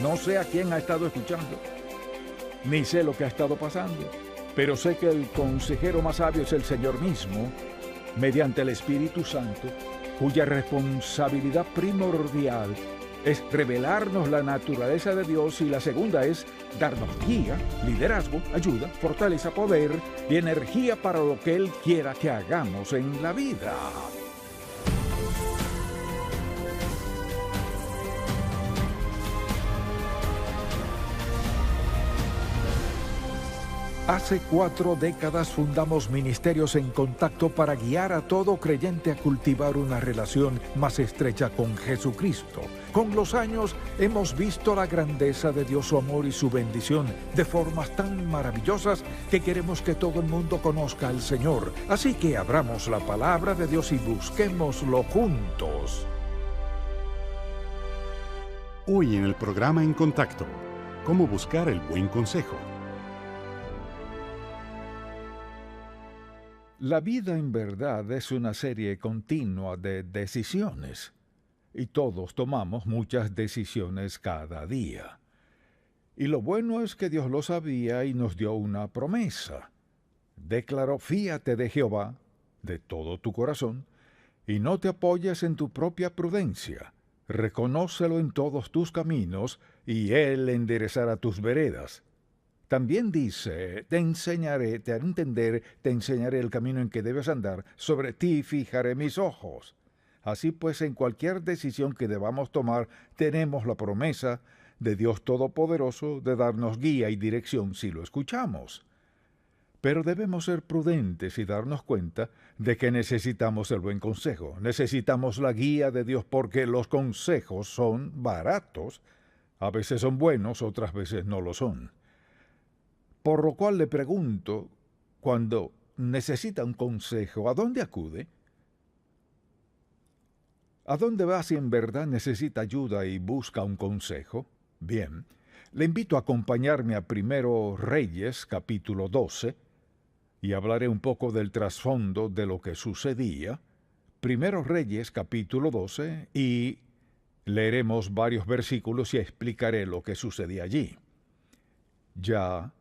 No sé a quién ha estado escuchando, ni sé lo que ha estado pasando, pero sé que el consejero más sabio es el Señor mismo, mediante el Espíritu Santo, cuya responsabilidad primordial es revelarnos la naturaleza de Dios, y la segunda es darnos guía, liderazgo, ayuda, fortaleza, poder y energía para lo que Él quiera que hagamos en la vida. Hace 4 décadas fundamos Ministerios en Contacto para guiar a todo creyente a cultivar una relación más estrecha con Jesucristo. Con los años hemos visto la grandeza de Dios, su amor y su bendición de formas tan maravillosas que queremos que todo el mundo conozca al Señor. Así que abramos la palabra de Dios y busquémoslo juntos. Hoy en el programa En Contacto, ¿cómo buscar el buen consejo? La vida en verdad es una serie continua de decisiones, y todos tomamos muchas decisiones cada día. Y lo bueno es que Dios lo sabía y nos dio una promesa. Declaró: fíate de Jehová de todo tu corazón, y no te apoyes en tu propia prudencia. Reconócelo en todos tus caminos, y Él enderezará tus veredas. También dice: te enseñaré, te haré entender, te enseñaré el camino en que debes andar, sobre ti fijaré mis ojos. Así pues, en cualquier decisión que debamos tomar, tenemos la promesa de Dios Todopoderoso de darnos guía y dirección si lo escuchamos. Pero debemos ser prudentes y darnos cuenta de que necesitamos el buen consejo. Necesitamos la guía de Dios, porque los consejos son baratos. A veces son buenos, otras veces no lo son. Por lo cual le pregunto, cuando necesita un consejo, ¿a dónde acude? ¿A dónde va si en verdad necesita ayuda y busca un consejo? Bien, le invito a acompañarme a Primero Reyes, capítulo 12, y hablaré un poco del trasfondo de lo que sucedía. Primero Reyes, capítulo 12, y leeremos varios versículos y explicaré lo que sucedía allí. Ya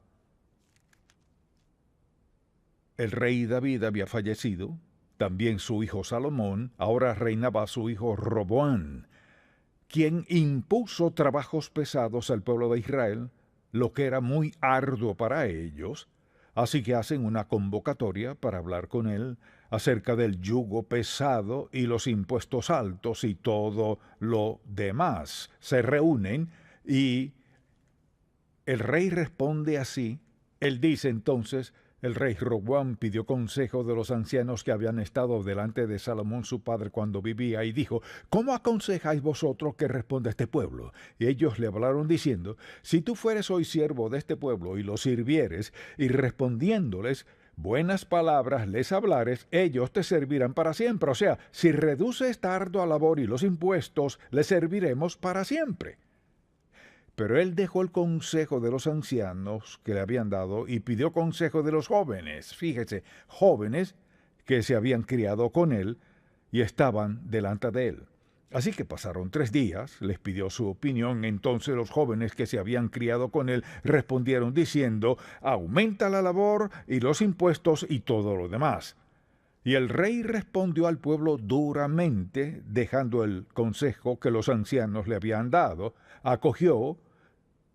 el rey David había fallecido, también su hijo Salomón. Ahora reinaba su hijo Roboam, quien impuso trabajos pesados al pueblo de Israel, lo que era muy arduo para ellos. Así que hacen una convocatoria para hablar con él acerca del yugo pesado y los impuestos altos y todo lo demás. Se reúnen y el rey responde así. Él dice entonces: el rey Roboam pidió consejo de los ancianos que habían estado delante de Salomón su padre cuando vivía, y dijo: ¿cómo aconsejáis vosotros que responda este pueblo? Y ellos le hablaron diciendo: si tú fueres hoy siervo de este pueblo y lo sirvieres, y respondiéndoles buenas palabras les hablares, ellos te servirán para siempre. O sea, si reduce esta ardua labor y los impuestos, les serviremos para siempre. Pero él dejó el consejo de los ancianos que le habían dado y pidió consejo de los jóvenes. Fíjese, jóvenes que se habían criado con él y estaban delante de él. Así que pasaron 3 días, les pidió su opinión. Entonces los jóvenes que se habían criado con él respondieron diciendo: aumenta la labor y los impuestos y todo lo demás. Y el rey respondió al pueblo duramente, dejando el consejo que los ancianos le habían dado. Acogió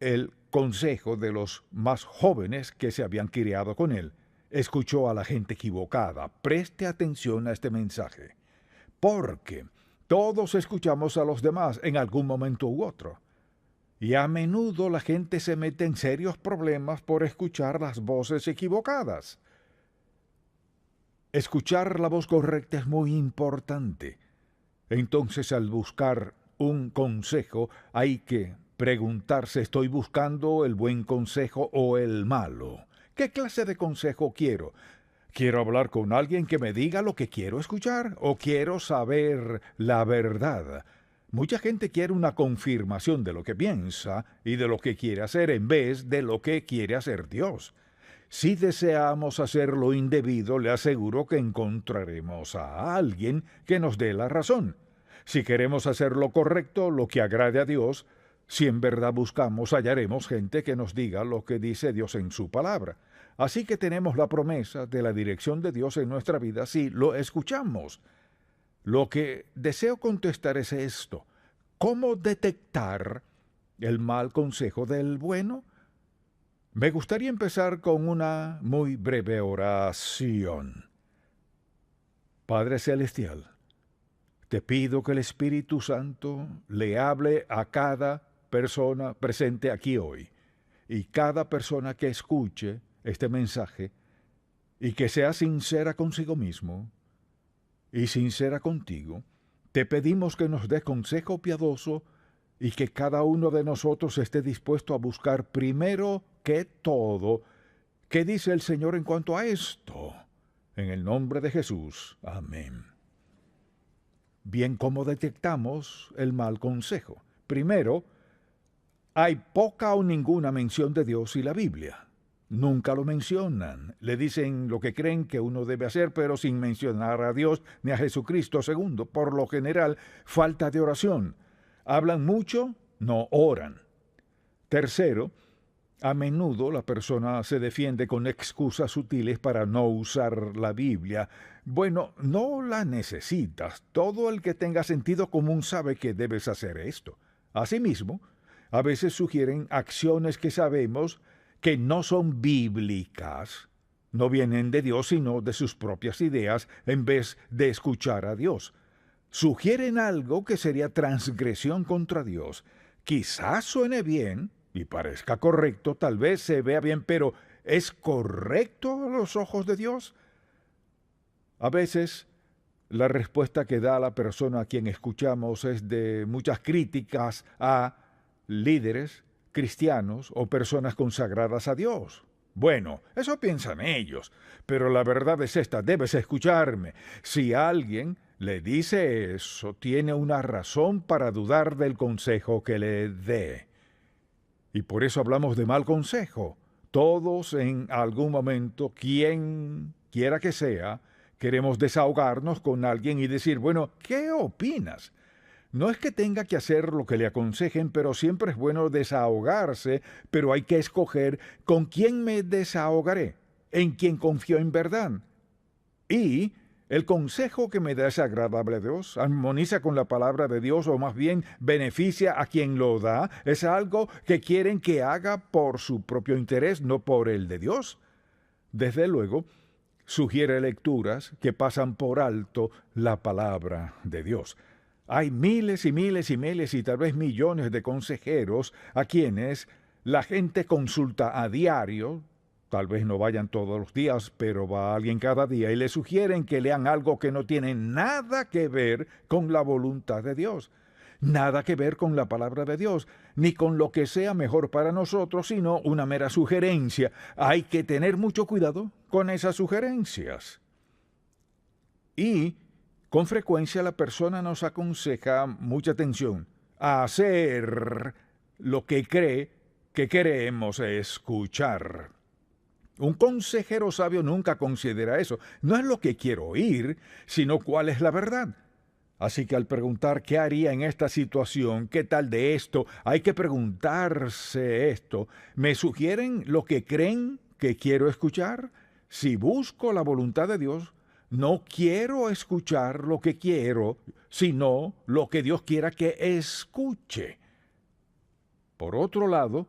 el consejo de los más jóvenes que se habían criado con él. Escuchó a la gente equivocada. Preste atención a este mensaje, porque todos escuchamos a los demás en algún momento u otro. Y a menudo la gente se mete en serios problemas por escuchar las voces equivocadas. Escuchar la voz correcta es muy importante. Entonces, al buscar un consejo, hay que preguntarse: ¿estoy buscando el buen consejo o el malo? ¿Qué clase de consejo quiero? ¿Quiero hablar con alguien que me diga lo que quiero escuchar, o quiero saber la verdad? Mucha gente quiere una confirmación de lo que piensa y de lo que quiere hacer en vez de lo que quiere hacer Dios. Si deseamos hacer lo indebido, le aseguro que encontraremos a alguien que nos dé la razón. Si queremos hacer lo correcto, lo que agrade a Dios, Si en verdad buscamos, hallaremos gente que nos diga lo que dice Dios en su palabra. Así que tenemos la promesa de la dirección de Dios en nuestra vida si lo escuchamos. Lo que deseo contestar es esto: ¿cómo detectar el mal consejo del bueno? Me gustaría empezar con una muy breve oración. Padre Celestial, te pido que el Espíritu Santo le hable a cada persona presente aquí hoy, y cada persona que escuche este mensaje, y que sea sincera consigo mismo y sincera contigo. Te pedimos que nos des consejo piadoso y que cada uno de nosotros esté dispuesto a buscar primero que todo qué dice el Señor en cuanto a esto. En el nombre de Jesús. Amén. Bien, ¿cómo detectamos el mal consejo? Primero, hay poca o ninguna mención de Dios y la Biblia. Nunca lo mencionan. Le dicen lo que creen que uno debe hacer, pero sin mencionar a Dios ni a Jesucristo. Segundo, por lo general, falta de oración. Hablan mucho, no oran. Tercero, a menudo la persona se defiende con excusas sutiles para no usar la Biblia. Bueno, no la necesitas. Todo el que tenga sentido común sabe que debes hacer esto. Asimismo, a veces sugieren acciones que sabemos que no son bíblicas. No vienen de Dios, sino de sus propias ideas, en vez de escuchar a Dios. Sugieren algo que sería transgresión contra Dios. Quizás suene bien y parezca correcto, tal vez se vea bien, pero ¿es correcto a los ojos de Dios? A veces, la respuesta que da la persona a quien escuchamos es de muchas críticas a líderes cristianos o personas consagradas a Dios. Bueno, eso piensan ellos, pero la verdad es esta: debes escucharme. Si alguien le dice eso, tiene una razón para dudar del consejo que le dé. Y por eso hablamos de mal consejo. Todos en algún momento, quien quiera que sea, queremos desahogarnos con alguien y decir, bueno, ¿qué opinas? No es que tenga que hacer lo que le aconsejen, pero siempre es bueno desahogarse, pero hay que escoger con quién me desahogaré, en quién confío en verdad. Y el consejo que me da es agradable a Dios, armoniza con la palabra de Dios, o más bien beneficia a quien lo da. Es algo que quieren que haga por su propio interés, no por el de Dios. Desde luego, sugiere lecturas que pasan por alto la palabra de Dios. Hay miles y miles y miles y tal vez millones de consejeros a quienes la gente consulta a diario. Tal vez no vayan todos los días, pero va alguien cada día y le sugieren que lean algo que no tiene nada que ver con la voluntad de Dios, nada que ver con la palabra de Dios, ni con lo que sea mejor para nosotros, sino una mera sugerencia. Hay que tener mucho cuidado con esas sugerencias. Y con frecuencia la persona nos aconseja, mucha atención, a hacer lo que cree que queremos escuchar. Un consejero sabio nunca considera eso. No es lo que quiero oír, sino cuál es la verdad. Así que al preguntar qué haría en esta situación, qué tal de esto, hay que preguntarse esto. ¿Me sugieren lo que creen que quiero escuchar? Si busco la voluntad de Dios, no quiero escuchar lo que quiero, sino lo que Dios quiera que escuche. Por otro lado,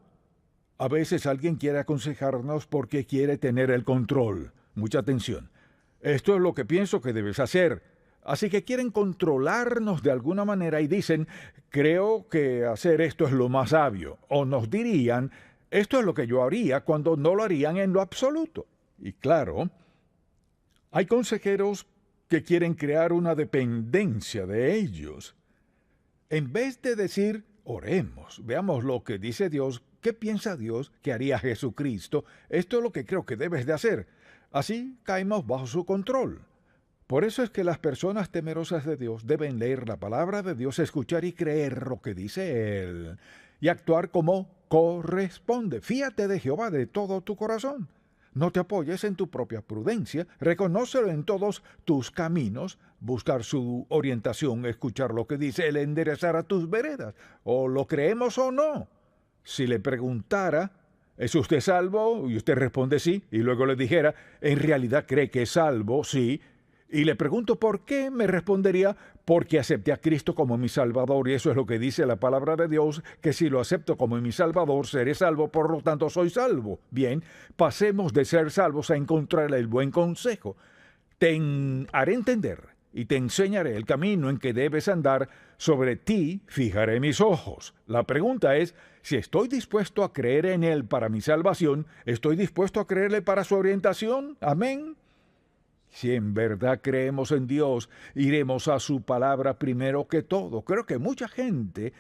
a veces alguien quiere aconsejarnos porque quiere tener el control. Mucha atención. Esto es lo que pienso que debes hacer. Así que quieren controlarnos de alguna manera y dicen, creo que hacer esto es lo más sabio. O nos dirían, esto es lo que yo haría, cuando no lo harían en lo absoluto. Y claro, hay consejeros que quieren crear una dependencia de ellos. En vez de decir, oremos, veamos lo que dice Dios, qué piensa Dios que haría Jesucristo, esto es lo que creo que debes de hacer. Así caemos bajo su control. Por eso es que las personas temerosas de Dios deben leer la palabra de Dios, escuchar y creer lo que dice Él, y actuar como corresponde. Fíate de Jehová de todo tu corazón. No te apoyes en tu propia prudencia, reconócelo en todos tus caminos, buscar su orientación, escuchar lo que dice, Él enderezará tus veredas. O lo creemos o no. Si le preguntara, ¿es usted salvo? Y usted responde sí, y luego le dijera, ¿en realidad cree que es salvo? Sí. Y le pregunto por qué, me respondería, porque acepté a Cristo como mi Salvador, y eso es lo que dice la palabra de Dios, que si lo acepto como mi Salvador, seré salvo, por lo tanto soy salvo. Bien, pasemos de ser salvos a encontrar el buen consejo. Te haré entender y te enseñaré el camino en que debes andar, sobre ti fijaré mis ojos. La pregunta es, si estoy dispuesto a creer en Él para mi salvación, ¿estoy dispuesto a creerle para su orientación? Amén. Si en verdad creemos en Dios, iremos a su palabra primero que todo. Creo que mucha gente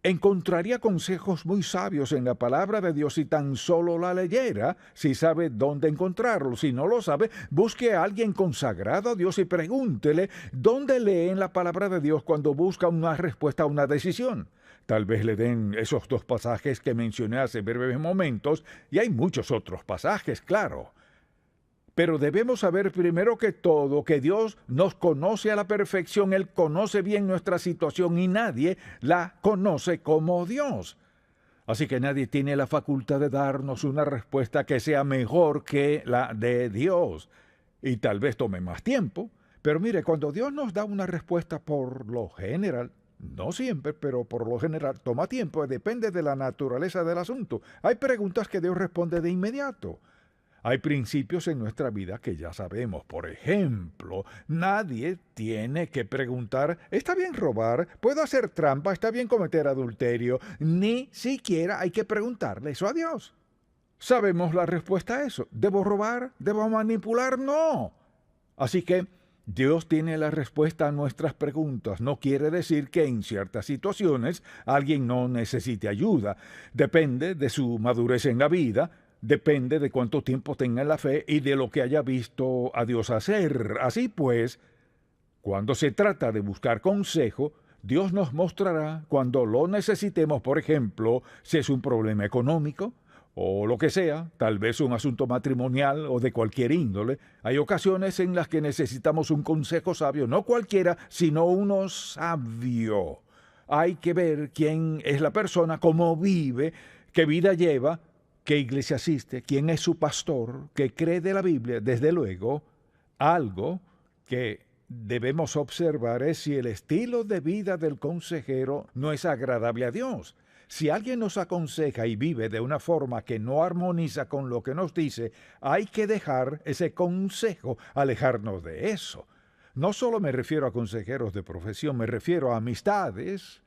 encontraría consejos muy sabios en la palabra de Dios si tan solo la leyera, si sabe dónde encontrarlo. Si no lo sabe, busque a alguien consagrado a Dios y pregúntele dónde lee en la palabra de Dios cuando busca una respuesta a una decisión. Tal vez le den esos 2 pasajes que mencioné hace breves momentos, y hay muchos otros pasajes, claro. Pero debemos saber primero que todo que Dios nos conoce a la perfección, Él conoce bien nuestra situación y nadie la conoce como Dios. Así que nadie tiene la facultad de darnos una respuesta que sea mejor que la de Dios. Y tal vez tome más tiempo, pero mire, cuando Dios nos da una respuesta por lo general, no siempre, pero por lo general toma tiempo, depende de la naturaleza del asunto. Hay preguntas que Dios responde de inmediato. Hay principios en nuestra vida que ya sabemos. Por ejemplo, nadie tiene que preguntar, ¿está bien robar? ¿Puedo hacer trampa? ¿Está bien cometer adulterio? Ni siquiera hay que preguntarle eso a Dios. Sabemos la respuesta a eso. ¿Debo robar? ¿Debo manipular? No. Así que Dios tiene la respuesta a nuestras preguntas. No quiere decir que en ciertas situaciones alguien no necesite ayuda. Depende de su madurez en la vida. Depende de cuánto tiempo tenga en la fe y de lo que haya visto a Dios hacer. Así pues, cuando se trata de buscar consejo, Dios nos mostrará cuando lo necesitemos, por ejemplo, si es un problema económico o lo que sea, tal vez un asunto matrimonial o de cualquier índole. Hay ocasiones en las que necesitamos un consejo sabio, no cualquiera, sino uno sabio. Hay que ver quién es la persona, cómo vive, qué vida lleva, qué iglesia asiste, quién es su pastor, qué cree de la Biblia. Desde luego, algo que debemos observar es si el estilo de vida del consejero no es agradable a Dios. Si alguien nos aconseja y vive de una forma que no armoniza con lo que nos dice, hay que dejar ese consejo, alejarnos de eso. No solo me refiero a consejeros de profesión, me refiero a amistades,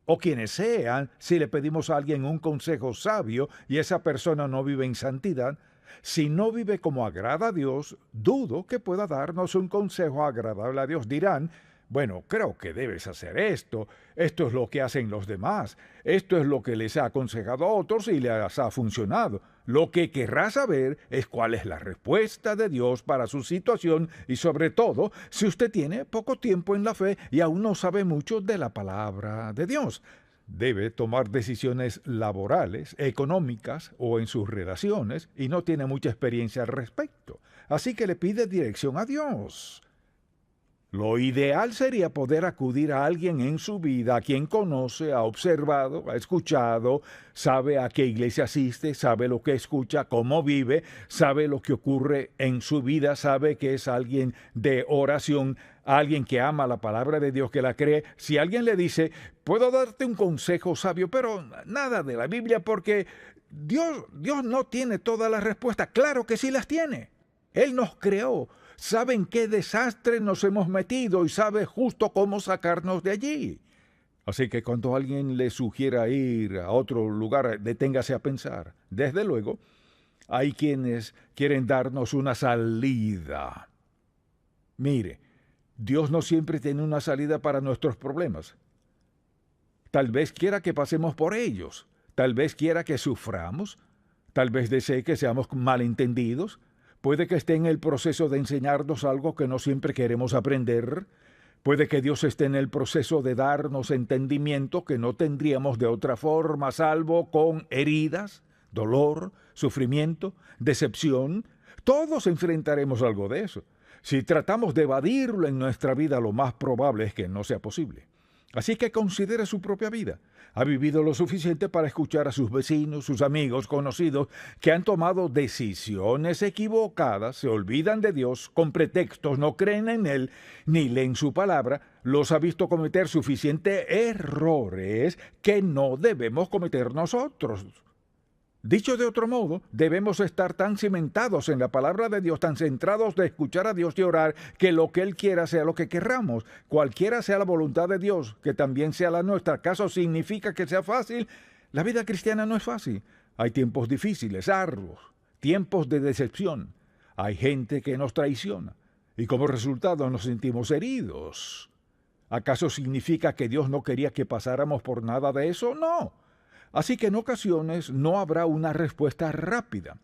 o quienes sean. Si le pedimos a alguien un consejo sabio y esa persona no vive en santidad, si no vive como agrada a Dios, dudo que pueda darnos un consejo agradable a Dios. Dirán, bueno, creo que debes hacer esto es lo que hacen los demás, esto es lo que les ha aconsejado a otros y les ha funcionado. Lo que querrá saber es cuál es la respuesta de Dios para su situación y sobre todo si usted tiene poco tiempo en la fe y aún no sabe mucho de la palabra de Dios. Debe tomar decisiones laborales, económicas o en sus relaciones y no tiene mucha experiencia al respecto. Así que le pide dirección a Dios. Lo ideal sería poder acudir a alguien en su vida a quien conoce, ha observado, ha escuchado, sabe a qué iglesia asiste, sabe lo que escucha, cómo vive, sabe lo que ocurre en su vida, sabe que es alguien de oración, alguien que ama la palabra de Dios, que la cree. Si alguien le dice, puedo darte un consejo sabio, pero nada de la Biblia porque Dios no tiene todas las respuestas. Claro que sí las tiene. Él nos creó. Sabe en qué desastre nos hemos metido y sabe justo cómo sacarnos de allí. Así que cuando alguien le sugiera ir a otro lugar, deténgase a pensar. Desde luego, hay quienes quieren darnos una salida. Mire, Dios no siempre tiene una salida para nuestros problemas. Tal vez quiera que pasemos por ellos. Tal vez quiera que suframos. Tal vez desee que seamos malentendidos. Puede que esté en el proceso de enseñarnos algo que no siempre queremos aprender. Puede que Dios esté en el proceso de darnos entendimiento que no tendríamos de otra forma, salvo con heridas, dolor, sufrimiento, decepción. Todos enfrentaremos algo de eso. Si tratamos de evadirlo en nuestra vida, lo más probable es que no sea posible. Así que considere su propia vida. Ha vivido lo suficiente para escuchar a sus vecinos, sus amigos, conocidos, que han tomado decisiones equivocadas, se olvidan de Dios con pretextos, no creen en Él, ni leen su palabra, los ha visto cometer suficientes errores que no debemos cometer nosotros. Dicho de otro modo, debemos estar tan cimentados en la palabra de Dios, tan centrados de escuchar a Dios y orar, que lo que Él quiera sea lo que querramos, cualquiera sea la voluntad de Dios, que también sea la nuestra. ¿Acaso significa que sea fácil? La vida cristiana no es fácil. Hay tiempos difíciles, arduos, tiempos de decepción. Hay gente que nos traiciona y como resultado nos sentimos heridos. ¿Acaso significa que Dios no quería que pasáramos por nada de eso? No. Así que en ocasiones no habrá una respuesta rápida.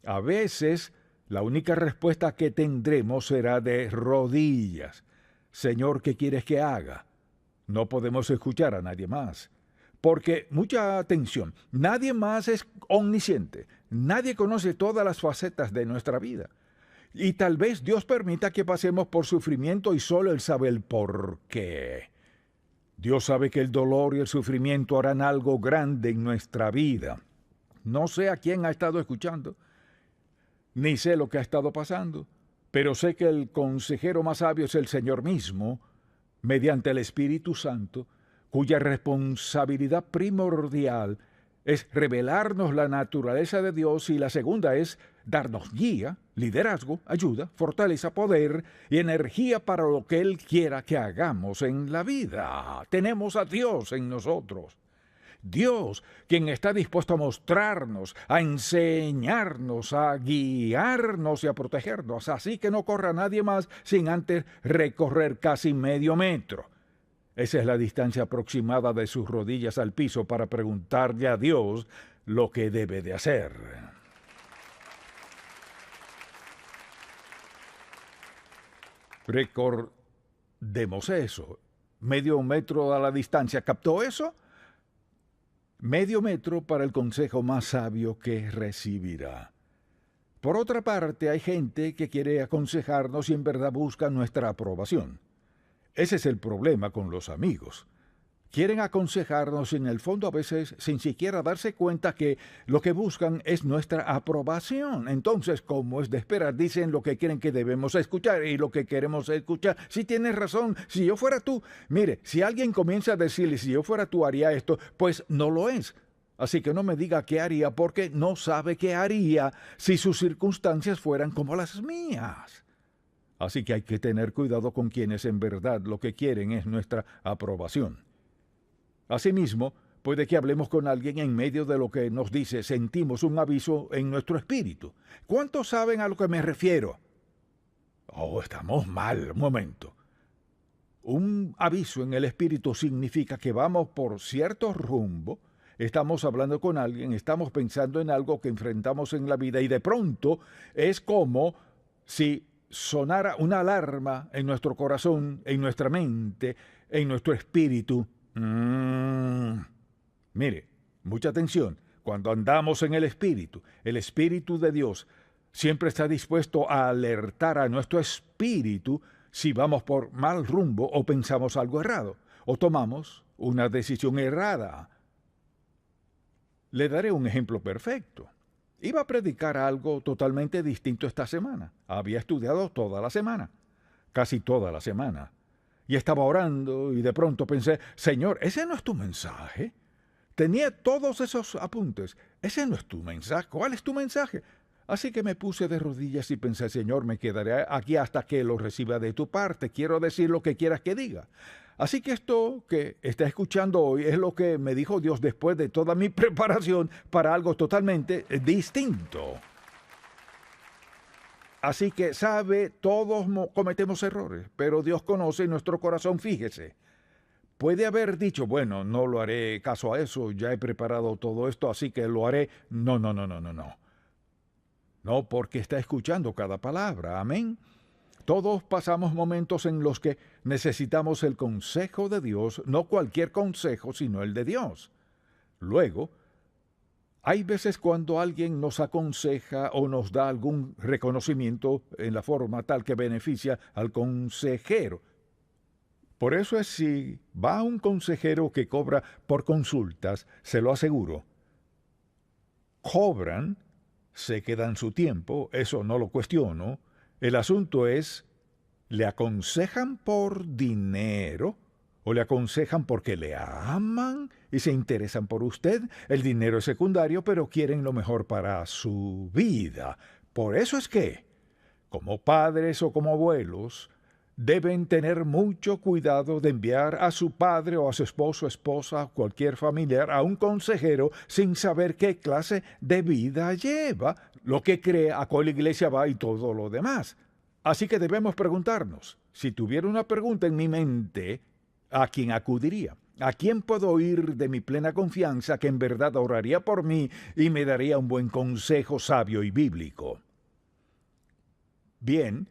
A veces la única respuesta que tendremos será de rodillas. Señor, ¿qué quieres que haga? No podemos escuchar a nadie más. Porque, mucha atención, nadie más es omnisciente. Nadie conoce todas las facetas de nuestra vida. Y tal vez Dios permita que pasemos por sufrimiento y solo Él sabe el por qué. Dios sabe que el dolor y el sufrimiento harán algo grande en nuestra vida. No sé a quién ha estado escuchando, ni sé lo que ha estado pasando, pero sé que el consejero más sabio es el Señor mismo, mediante el Espíritu Santo, cuya responsabilidad primordial es revelarnos la naturaleza de Dios y la segunda es darnos guía, liderazgo, ayuda, fortaleza, poder y energía para lo que Él quiera que hagamos en la vida. Tenemos a Dios en nosotros. Dios, quien está dispuesto a mostrarnos, a enseñarnos, a guiarnos y a protegernos. Así que no corra nadie más sin antes recorrer casi medio metro. Esa es la distancia aproximada de sus rodillas al piso para preguntarle a Dios lo que debe de hacer. Recordemos eso. Medio metro a la distancia. ¿Captó eso? Medio metro para el consejo más sabio que recibirá. Por otra parte, hay gente que quiere aconsejarnos y en verdad busca nuestra aprobación. Ese es el problema con los amigos. Quieren aconsejarnos en el fondo a veces sin siquiera darse cuenta que lo que buscan es nuestra aprobación. Entonces, como es de esperar, dicen lo que quieren que debemos escuchar y lo que queremos escuchar. Si tienes razón, si yo fuera tú. Mire, si alguien comienza a decirle si yo fuera tú haría esto, pues no lo es. Así que no me diga qué haría porque no sabe qué haría si sus circunstancias fueran como las mías. Así que hay que tener cuidado con quienes en verdad lo que quieren es nuestra aprobación. Asimismo, puede que hablemos con alguien en medio de lo que nos dice, sentimos un aviso en nuestro espíritu. ¿Cuántos saben a lo que me refiero? Oh, estamos mal, un momento. Un aviso en el espíritu significa que vamos por cierto rumbo, estamos hablando con alguien, estamos pensando en algo que enfrentamos en la vida y de pronto es como si sonara una alarma en nuestro corazón, en nuestra mente, en nuestro espíritu. Mire, mucha atención. Cuando andamos en el Espíritu de Dios siempre está dispuesto a alertar a nuestro espíritu si vamos por mal rumbo o pensamos algo errado, o tomamos una decisión errada. Le daré un ejemplo perfecto. Iba a predicar algo totalmente distinto esta semana. Había estudiado toda la semana, casi toda la semana. Y estaba orando y de pronto pensé, Señor, ¿ese no es tu mensaje? Tenía todos esos apuntes. ¿Ese no es tu mensaje? ¿Cuál es tu mensaje? Así que me puse de rodillas y pensé, Señor, me quedaré aquí hasta que lo reciba de tu parte. Quiero decir lo que quieras que diga. Así que esto que está escuchando hoy es lo que me dijo Dios después de toda mi preparación para algo totalmente distinto. Así que sabe, todos cometemos errores, pero Dios conoce nuestro corazón, fíjese. Puede haber dicho, bueno, no lo haré caso a eso, ya he preparado todo esto, así que lo haré. No. No, porque está escuchando cada palabra, amén. Todos pasamos momentos en los que necesitamos el consejo de Dios, no cualquier consejo, sino el de Dios. Luego, Hay veces cuando alguien nos aconseja o nos da algún reconocimiento en la forma tal que beneficia al consejero. Por eso es si va un consejero que cobra por consultas, se lo aseguro. Cobran, se quedan su tiempo, eso no lo cuestiono. El asunto es, ¿le aconsejan por dinero? ¿O le aconsejan porque le aman y se interesan por usted? El dinero es secundario, pero quieren lo mejor para su vida. Por eso es que, como padres o como abuelos, deben tener mucho cuidado de enviar a su padre o a su esposo, esposa, cualquier familiar a un consejero sin saber qué clase de vida lleva, lo que cree, a cuál iglesia va y todo lo demás. Así que debemos preguntarnos, si tuviera una pregunta en mi mente, ¿a quién acudiría? ¿A quién puedo oír de mi plena confianza que en verdad oraría por mí y me daría un buen consejo sabio y bíblico? Bien,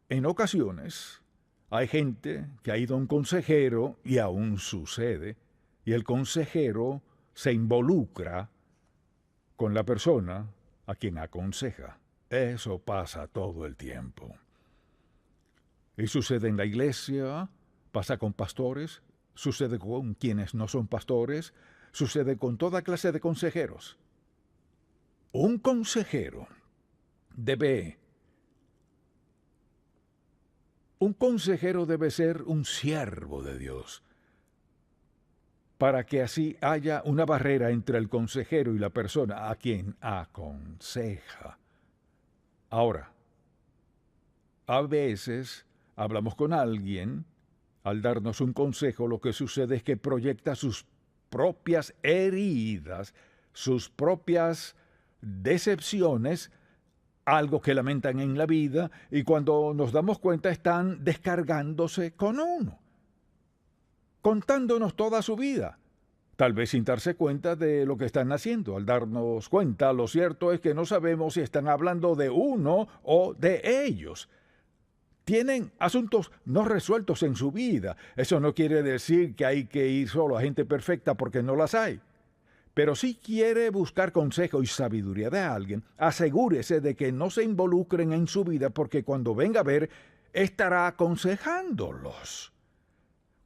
en ocasiones hay gente que ha ido a un consejero y aún sucede, y el consejero se involucra con la persona a quien aconseja. Eso pasa todo el tiempo. Y sucede en la iglesia, pasa con pastores, sucede con quienes no son pastores, sucede con toda clase de consejeros. Un consejero debe ser un siervo de Dios, para que así haya una barrera entre el consejero y la persona a quien aconseja. Ahora, a veces hablamos con alguien, al darnos un consejo, lo que sucede es que proyecta sus propias heridas, sus propias decepciones, algo que lamentan en la vida, y cuando nos damos cuenta están descargándose con uno, contándonos toda su vida, tal vez sin darse cuenta de lo que están haciendo. Al darnos cuenta, lo cierto es que no sabemos si están hablando de uno o de ellos. Tienen asuntos no resueltos en su vida. Eso no quiere decir que hay que ir solo a gente perfecta, porque no las hay. Pero si quiere buscar consejo y sabiduría de alguien, asegúrese de que no se involucren en su vida, porque cuando venga a ver, estará aconsejándolos.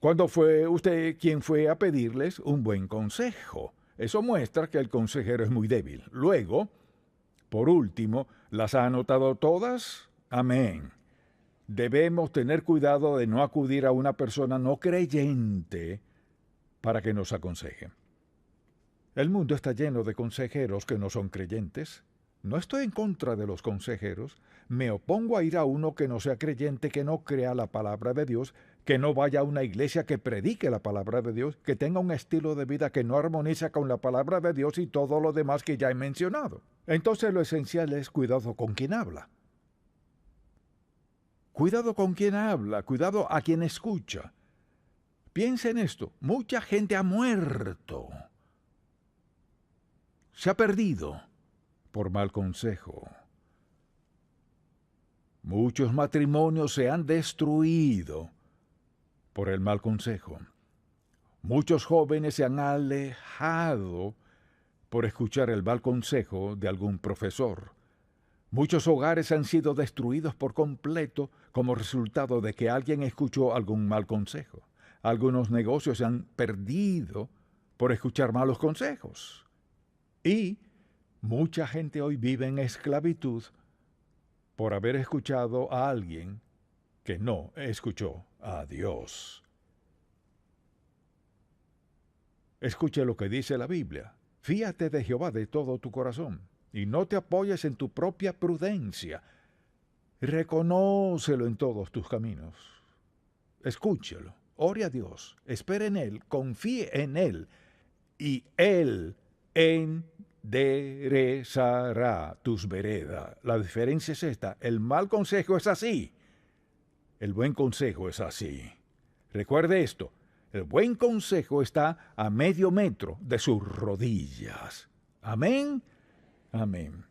¿Cuándo fue usted quien fue a pedirles un buen consejo? Eso muestra que el consejero es muy débil. Luego, por último, ¿las ha anotado todas? Amén. Debemos tener cuidado de no acudir a una persona no creyente para que nos aconseje. El mundo está lleno de consejeros que no son creyentes. No estoy en contra de los consejeros. Me opongo a ir a uno que no sea creyente, que no crea la palabra de Dios, que no vaya a una iglesia que predique la palabra de Dios, que tenga un estilo de vida que no armoniza con la palabra de Dios y todo lo demás que ya he mencionado. Entonces lo esencial es cuidado con quien habla. Cuidado con quien habla, cuidado a quien escucha. Piensa en esto, mucha gente ha muerto. Se ha perdido por mal consejo. Muchos matrimonios se han destruido por el mal consejo. Muchos jóvenes se han alejado por escuchar el mal consejo de algún profesor. Muchos hogares han sido destruidos por completo como resultado de que alguien escuchó algún mal consejo. Algunos negocios se han perdido por escuchar malos consejos. Y mucha gente hoy vive en esclavitud por haber escuchado a alguien que no escuchó a Dios. Escuche lo que dice la Biblia. Fíate de Jehová de todo tu corazón y no te apoyes en tu propia prudencia. Reconócelo en todos tus caminos. Escúchelo, ore a Dios, espere en Él, confíe en Él y Él enderezará tus veredas. La diferencia es esta: el mal consejo es así, el buen consejo es así. Recuerde esto: el buen consejo está a medio metro de sus rodillas. Amén. Amén.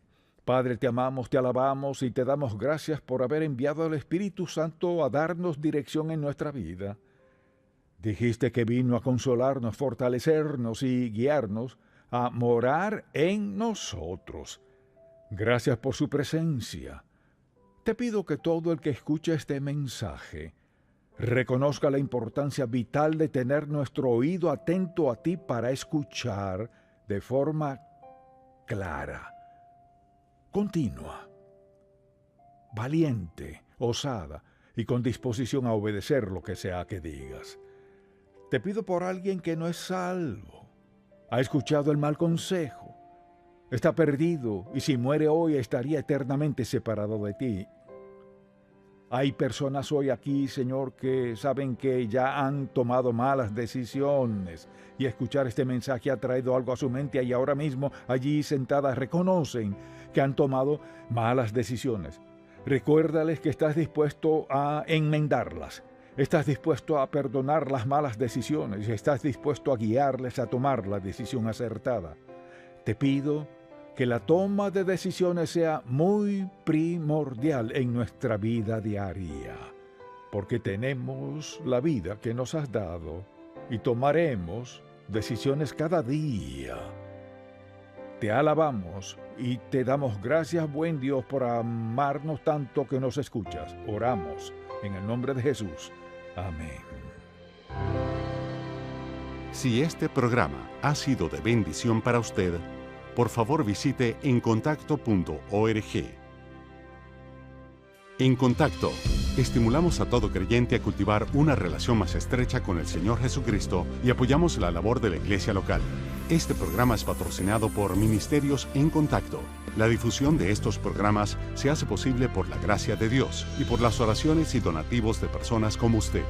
Padre, te amamos, te alabamos y te damos gracias por haber enviado al Espíritu Santo a darnos dirección en nuestra vida. Dijiste que vino a consolarnos, fortalecernos y guiarnos a morar en nosotros. Gracias por su presencia. Te pido que todo el que escuche este mensaje reconozca la importancia vital de tener nuestro oído atento a ti para escuchar de forma clara, continua, valiente, osada y con disposición a obedecer lo que sea que digas. Te pido por alguien que no es salvo, ha escuchado el mal consejo, está perdido y si muere hoy estaría eternamente separado de ti. Hay personas hoy aquí, Señor, que saben que ya han tomado malas decisiones y escuchar este mensaje ha traído algo a su mente y ahora mismo allí sentadas reconocen que han tomado malas decisiones. Recuérdales que estás dispuesto a enmendarlas, estás dispuesto a perdonar las malas decisiones y estás dispuesto a guiarles a tomar la decisión acertada. Te pido que la toma de decisiones sea muy primordial en nuestra vida diaria, porque tenemos la vida que nos has dado y tomaremos decisiones cada día. Te alabamos y te damos gracias, buen Dios, por amarnos tanto que nos escuchas. Oramos en el nombre de Jesús. Amén. Si este programa ha sido de bendición para usted, por favor visite encontacto.org. En Contacto, estimulamos a todo creyente a cultivar una relación más estrecha con el Señor Jesucristo y apoyamos la labor de la iglesia local. Este programa es patrocinado por Ministerios en Contacto. La difusión de estos programas se hace posible por la gracia de Dios y por las oraciones y donativos de personas como usted.